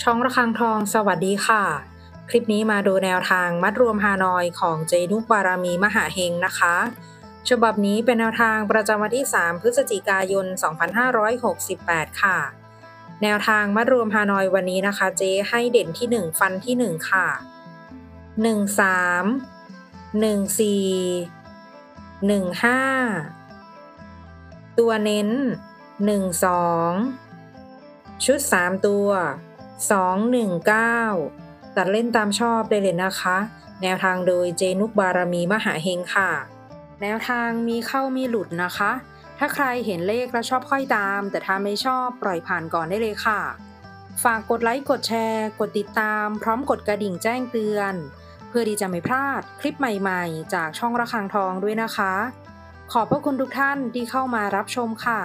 ช่องระฆังทองสวัสดีค่ะคลิปนี้มาดูแนวทางมัดรวมฮานอยของเจนุกบารมีมหาเฮงนะคะฉบับนี้เป็นแนวทางประจำวันที่3พฤศจิกายน2568ค่ะแนวทางมัดรวมฮานอยวันนี้นะคะเจให้เด่นที่1ฟันที่1ค่ะ13 14 15ตัวเน้น12ชุด3ตัว219ตัดเล่นตามชอบได้เลยนะคะแนวทางโดยเจนุกบารมีมหาเฮงค่ะแนวทางมีเข้ามีหลุดนะคะถ้าใครเห็นเลขแล้วชอบค่อยตามแต่ถ้าไม่ชอบปล่อยผ่านก่อนได้เลยค่ะฝากกดไลค์กดแชร์กดติดตามพร้อมกดกระดิ่งแจ้งเตือนเพื่อที่จะไม่พลาดคลิปใหม่ๆจากช่องระฆังทองด้วยนะคะขอบพระคุณทุกท่านที่เข้ามารับชมค่ะ